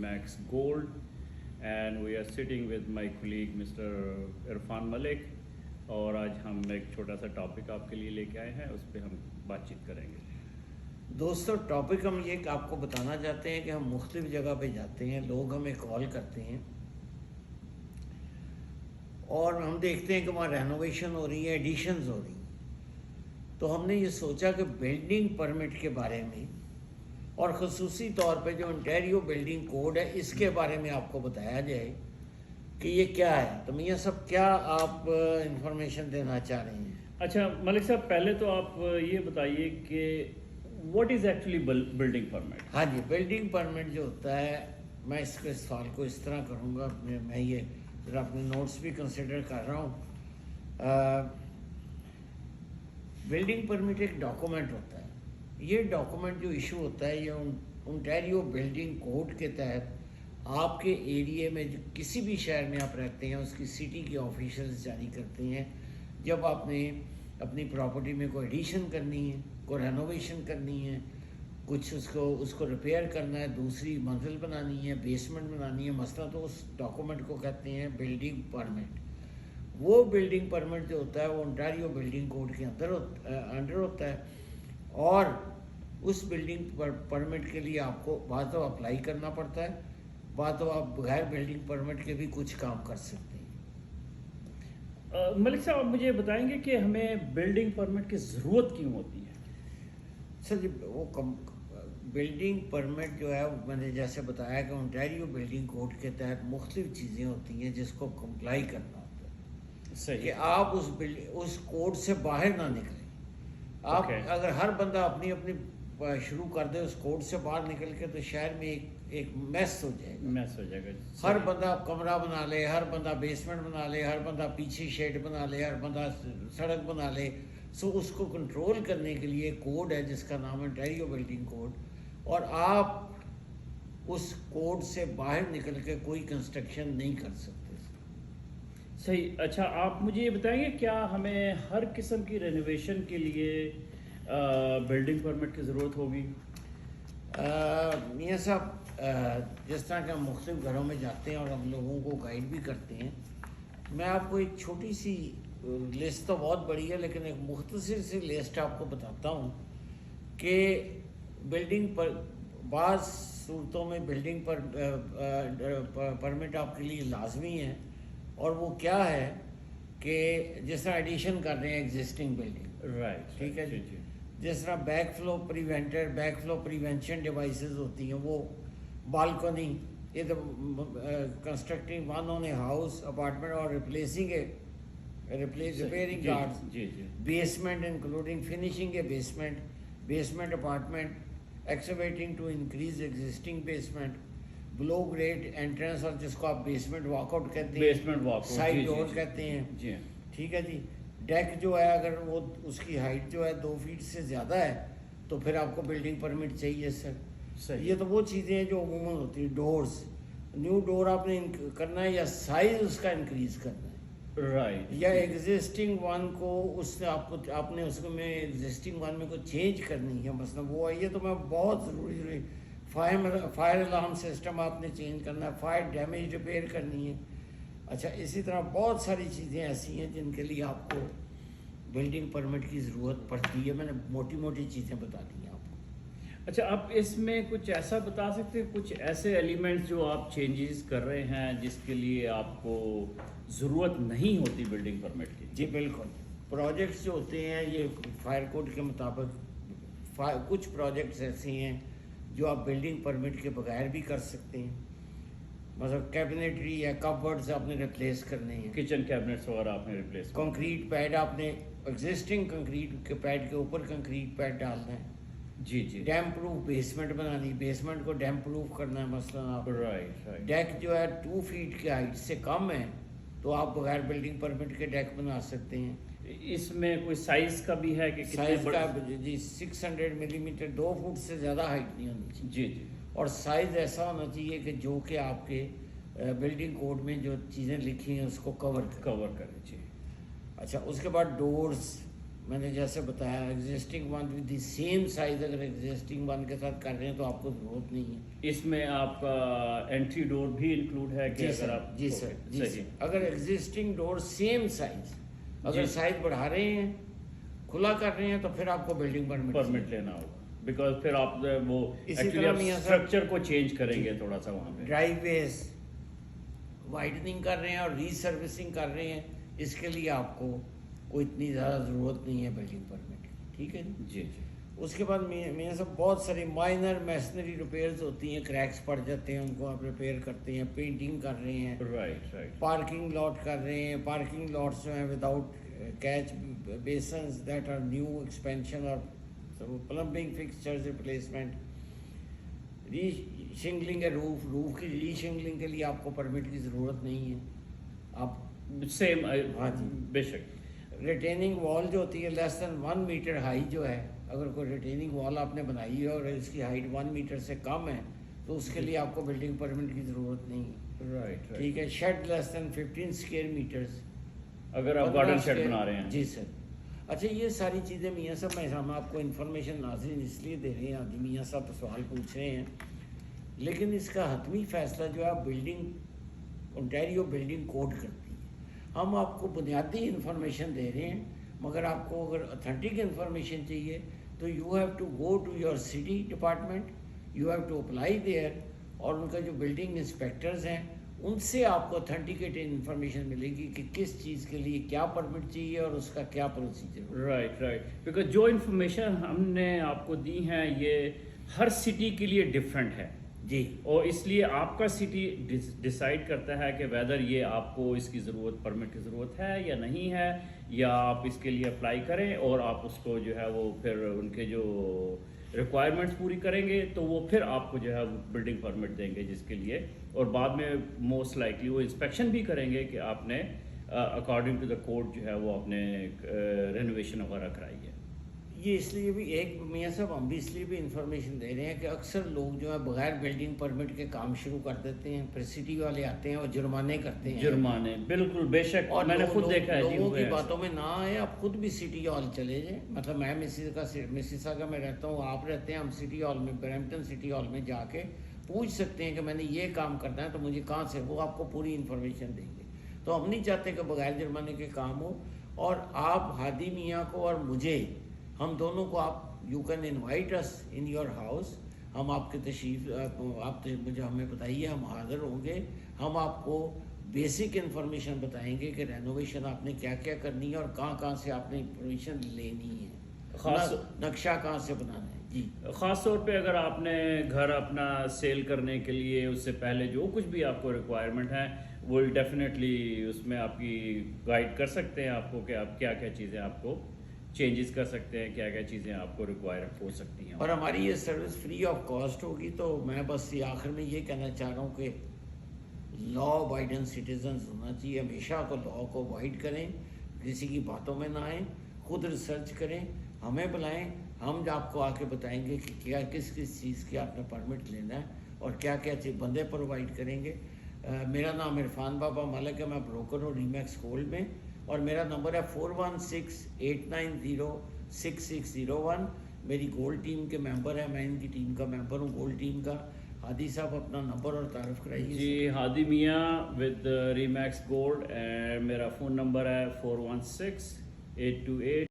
Max Gold, and we are sitting with my colleague Mr. Irfan Malik. اور آج ہم ایک چھوٹا سا ٹاپک آپ کے لیے لے کے آئے ہیں, اس پہ ہم بات چیت کریں گے. دوستو ٹاپک ہم یہ آپ کو بتانا چاہتے ہیں کہ ہم مختلف جگہ پہ جاتے ہیں, لوگ ہمیں کال کرتے ہیں اور ہم دیکھتے ہیں کہ وہاں رینوویشن ہو رہی ہے, ایڈیشنز ہو رہی ہیں. تو ہم نے یہ سوچا کہ بلڈنگ پرمٹ کے بارے میں اور خصوصی طور پہ جو انٹیریو بلڈنگ کوڈ ہے اس کے بارے میں آپ کو بتایا جائے کہ یہ کیا ہے. تو میاں صاحب کیا آپ انفارمیشن دینا چاہ رہے ہیں؟ اچھا ملک صاحب, پہلے تو آپ یہ بتائیے کہ what is actually building permit. ہاں جی, بلڈنگ پرمٹ جو ہوتا ہے, میں اس کے سوال کو اس طرح کروں گا, میں یہ ذرا اپنے نوٹس بھی کنسیڈر کر رہا ہوں. بلڈنگ پرمٹ ایک ڈاکومنٹ ہوتا ہے. یہ ڈاکومنٹ جو ایشو ہوتا ہے یہ انٹیریو بلڈنگ کوڈ کے تحت آپ کے ایریے میں جو کسی بھی شہر میں آپ رہتے ہیں اس کی سٹی کے آفیشلز جاری کرتے ہیں. جب آپ نے اپنی پراپرٹی میں کوئی ایڈیشن کرنی ہے, کوئی رینوویشن کرنی ہے, کچھ اس کو ریپیئر کرنا ہے, دوسری منزل بنانی ہے, بیسمنٹ بنانی ہے مثلا, تو اس ڈاکومنٹ کو کہتے ہیں بلڈنگ پرمٹ. وہ بلڈنگ پرمٹ جو ہوتا ہے وہ انٹیریو بلڈنگ کوڈ کے انڈر ہوتا ہے, اور اس بلڈنگ پرمٹ کے لیے آپ کو بعض تو اپلائی کرنا پڑتا ہے, بعض تو آپ بغیر بلڈنگ پرمٹ کے بھی کچھ کام کر سکتے ہیں. ملک صاحب آپ مجھے بتائیں گے کہ ہمیں بلڈنگ پرمٹ کی ضرورت کیوں ہوتی ہے؟ سر جی, وہ بلڈنگ پرمٹ جو ہے میں نے جیسے بتایا کہ انٹیریو بلڈنگ کوڈ کے تحت مختلف چیزیں ہوتی ہیں جس کو کمپلائی کرنا ہوتا ہے. صحیح کہ آپ اس کوڈ سے باہر نہ نکلیں. آپ اگر ہر بندہ اپنی شروع کر دے اس کوڈ سے باہر نکل کے تو شہر میں ایک میس ہو جائے گا. ہر بندہ کمرہ بنا لے, ہر بندہ بیسمنٹ بنا لے, ہر بندہ پیچھے شیڈ بنا لے, ہر بندہ سڑک بنا لے. سو اس کو کنٹرول کرنے کے لیے کوڈ ہے جس کا نام ہے انٹیریو بلڈنگ کوڈ, اور آپ اس کوڈ سے باہر نکل کے کوئی کنسٹرکشن نہیں کر سکتے. صحیح. اچھا آپ مجھے یہ بتائیں گے کیا ہمیں ہر قسم کی رینوویشن کے لیے بلڈنگ پرمٹ کی ضرورت ہوگی؟ میاں صاحب جس طرح کہ ہم مختلف گھروں میں جاتے ہیں اور ہم لوگوں کو گائیڈ بھی کرتے ہیں, میں آپ کو ایک چھوٹی سی لسٹ تو بہت بڑی ہے لیکن ایک مختصر سی لسٹ آپ کو بتاتا ہوں کہ بلڈنگ پر بعض صورتوں میں بلڈنگ پرمٹ آپ کے لیے لازمی ہے. اور وہ کیا ہے کہ جس طرح ایڈیشن کر رہے ہیں ایگزسٹنگ بلڈنگ, رائٹ, ٹھیک ہے جی. جس طرح بیک فلو پریونشن ڈیوائسز ہوتی ہیں, وہ بالکنی, یہ تو constructing one on a house apartment اور repairing guards, basement including finishing a basement apartment, excavating to increase existing basement, below grade entrance, اور جس کو آپ بیسمنٹ واک آؤٹ کہتے ہیں, سائڈ ڈور کہتے ہیں, ٹھیک ہے جی. ڈیک جو ہے اگر وہ اس کی ہائٹ جو ہے 2 فیٹ سے زیادہ ہے تو پھر آپ کو بلڈنگ پرمٹ چاہیے سر. یہ تو وہ چیزیں ہیں جو عموماً ہوتی ہیں. ڈورز, نیو ڈور آپ نے کرنا ہے یا سائز اس کا انکریز کرنا ہے, رائٹ, یا ایگزسٹنگ ون کو اس سے آپ نے اس میں ایگزسٹنگ ون میں کو چینج کرنی ہے مثلا, وہ آئیے تو میں بہت ضروری فائر الارم سسٹم آپ نے چینج کرنا ہے, فائر ڈیمیج ریپیئر کرنی ہے. اچھا اسی طرح بہت ساری چیزیں ایسی ہیں جن کے لیے آپ کو بلڈنگ پرمٹ کی ضرورت پڑتی ہے. میں نے موٹی چیزیں بتا دی ہیں آپ کو. اچھا آپ اس میں کچھ ایسا بتا سکتے ہیں, کچھ ایسے ایلیمنٹس جو آپ چینجز کر رہے ہیں جس کے لیے آپ کو ضرورت نہیں ہوتی بلڈنگ پرمٹ کی؟ جی بالکل. پروجیکٹس جو ہوتے ہیں یہ فائر کوڈ کے مطابق کچھ پروجیکٹس ایسے ہیں جو آپ بلڈنگ پرمٹ کے بغیر بھی کر سکتے ہیں. مطلب کیبنیٹری یا کپبورڈز آپ نے ریپلیس کرنے ہیں, کچن کیبنٹس وغیرہ آپ نے ریپلیس, کنکریٹ پیڈ آپ نے ایگزسٹنگ کنکریٹ کے پیڈ کے اوپر کنکریٹ پیڈ ڈالنا ہے. جی. ڈیم پروف بیسمنٹ بنانی, بیسمنٹ کو ڈیم پروف کرنا ہے مثلا آپ. رائٹ. ڈیک جو ہے 2 فیٹ کی ہائٹ سے کم ہے تو آپ بغیر بلڈنگ پرمٹ کے ڈیک بنا سکتے ہیں. اس میں کوئی سائز کا بھی ہے کہ سائز کا جی 600 ملی میٹر, 2 فٹ سے زیادہ ہائٹ نہیں ہونی چاہیے. جی. اور سائز ایسا ہونا چاہیے کہ جو کہ آپ کے بلڈنگ کوڈ میں جو چیزیں لکھی ہیں اس کو کور کرے. جی. اچھا اس کے بعد ڈورز میں نے جیسے بتایا existing one with the same size اگر ایگزسٹنگ ون کے ساتھ کر رہے ہیں تو آپ کو ضرورت نہیں ہے. اس میں آپ کا انٹری ڈور بھی انکلوڈ ہے کہ اگر آپ جی سر جی صحیح سر اگر ایگزسٹنگ ڈور سیم سائز اگر جی. سائز بڑھا رہے ہیں کھلا کر رہے ہیں تو پھر آپ کو بلڈنگ پرمٹ لینا ہوگا بیکاز پھر آپ وہ اسی طرح اسٹرکچر کو چینج کریں گے تھوڑا سا وہاں پہ. ڈرائیو ویز وائڈننگ کر رہے ہیں اور ری سروسنگ کر رہے ہیں اس کے لیے آپ کو کوئی اتنی زیادہ ضرورت نہیں ہے بلڈنگ پرمٹ کی. ٹھیک ہے جی جی. اس کے بعد میاں صاحب بہت ساری مائنر میسنری ریپیئرز ہوتی ہیں, کریکس پڑ جاتے ہیں ان کو آپ ریپیئر کرتے ہیں, پینٹنگ کر رہے ہیں, رائٹ رائٹ. پارکنگ لاٹ کر رہے ہیں. پارکنگ لاٹس جو ہیں without catch basins that are new expansion اور plumbing fixtures replacement. Reshingling ہے روف کی ری شنگلنگ کے لیے آپ کو پرمٹ کی ضرورت نہیں ہے. آپ سیم ہاں جی. بے شک. ریٹیننگ وال جو ہوتی ہے لیس دین 1 میٹر ہائی جو ہے, اگر کوئی ریٹیننگ وال آپ نے بنائی ہے اور اس کی ہائٹ 1 میٹر سے کم ہے تو اس کے لیے آپ کو بلڈنگ پرمٹ کی ضرورت نہیں ہے. رائٹ. ٹھیک ہے. شیڈ لیس دین 15 اسکوائر میٹرز اگر آپ گارڈن شیڈ بنا رہے ہیں. جی سر. اچھا یہ ساری چیزیں میاں صاحب ہم آپ کو انفارمیشن ناظرین اس لیے دے رہے ہیں, آدمی میاں صاحب سوال پوچھ رہے ہیں, لیکن اس کا حتمی فیصلہ جو ہے بلڈنگ اونٹیریو بلڈنگ کوڈ کرتی ہے. ہم آپ کو بنیادی انفارمیشن دے رہے ہیں, مگر آپ کو اگر اتھینٹک انفارمیشن چاہیے تو you have to go to your city department, you have to apply there, اور ان کا جو بلڈنگ انسپیکٹرز ہیں ان سے آپ کو اتھینٹیکیٹ انفارمیشن ملے گی کہ کس چیز کے لیے کیا پرمٹ چاہیے اور اس کا کیا پروسیجر. Right right. بیکاز جو انفارمیشن ہم نے آپ کو دی ہیں یہ ہر سٹی کے لیے ڈفرینٹ ہے. جی. اور اس لیے آپ کا سٹی ڈیسائیڈ کرتا ہے کہ ویدر یہ آپ کو اس کی ضرورت پرمٹ کی ضرورت ہے یا نہیں ہے, یا آپ اس کے لیے اپلائی کریں اور آپ اس کو جو ہے وہ پھر ان کے جو ریکوائرمنٹس پوری کریں گے تو وہ پھر آپ کو جو ہے بلڈنگ پرمٹ دیں گے جس کے لیے, اور بعد میں موسٹ لائکلی وہ انسپیکشن بھی کریں گے کہ آپ نے اکارڈنگ ٹو دا کوڈ جو ہے وہ آپ نے رینوویشن وغیرہ کرائی ہے. یہ اس لیے بھی ایک میاں صاحب ہم بھی اس لیے بھی انفارمیشن دے رہے ہیں کہ اکثر لوگ جو ہے بغیر بلڈنگ پرمٹ کے کام شروع کر دیتے ہیں, پھر سٹی والے آتے ہیں اور جرمانے کرتے ہیں. جرمانے بالکل بے شک, اور میں نے خود دیکھا ہے. لوگوں کی باتوں میں نہ آئے, آپ خود بھی سٹی ہال چلے جائیں. مطلب میں مسیساگا میں رہتا ہوں, آپ رہتے ہیں, ہم سٹی ہال میں برمپٹن سٹی ہال میں جا کے پوچھ سکتے ہیں کہ میں نے یہ کام کرنا ہے تو مجھے کہاں سے, وہ آپ کو پوری انفارمیشن دیں گے. تو ہم نہیں چاہتے کہ بغیر جرمانے کے کام ہو, اور آپ ہادی میاں کو اور مجھے, ہم دونوں کو آپ you can invite us in your house. ہم آپ کے تشریف آپ مجھے ہمیں بتائیے, ہم حاضر ہوں گے. ہم آپ کو بیسک انفارمیشن بتائیں گے کہ رینوویشن آپ نے کیا کیا کرنی ہے اور کہاں کہاں سے آپ نے پرمیشن لینی ہے, خاص نقشہ کہاں سے بنانا ہے. جی. خاص طور پہ اگر آپ نے گھر اپنا سیل کرنے کے لیے اس سے پہلے جو کچھ بھی آپ کو ریکوائرمنٹ ہے وہ ڈیفینیٹلی اس میں آپ کی گائیڈ کر سکتے ہیں آپ کو کہ آپ کیا کیا چیزیں آپ کو چینجز کر سکتے ہیں, کیا کیا چیزیں آپ کو ریکوائر ہو سکتی ہیں. اور ہماری یہ سروس فری آف کاسٹ ہوگی. تو میں بس یہ آخر میں یہ کہنا چاہ رہا ہوں کہ لا ابائڈنگ سٹیزنز ہونا چاہیے. ہمیشہ کو لا کو اوائڈ کریں, کسی کی باتوں میں نہ آئیں, خود ریسرچ کریں, ہمیں بلائیں, ہم آپ کو آ کے بتائیں گے کہ کیا کس کس چیز کی آپ نے پرمٹ لینا ہے اور کیا کیا چیز بندے پرووائڈ کریں گے. میرا نام عرفان بابا ملک ہے, میں بروکر ہوں ریمیکس گولڈ میں, اور میرا نمبر ہے 4168906601. میری گولڈ ٹیم کے ممبر ہیں, میں ان کی ٹیم کا ممبر ہوں, گولڈ ٹیم کا. ہادی صاحب اپنا نمبر اور تعارف کرائیے. جی, ہادی میاں ود ریمیکس گولڈ, میرا فون نمبر ہے 416828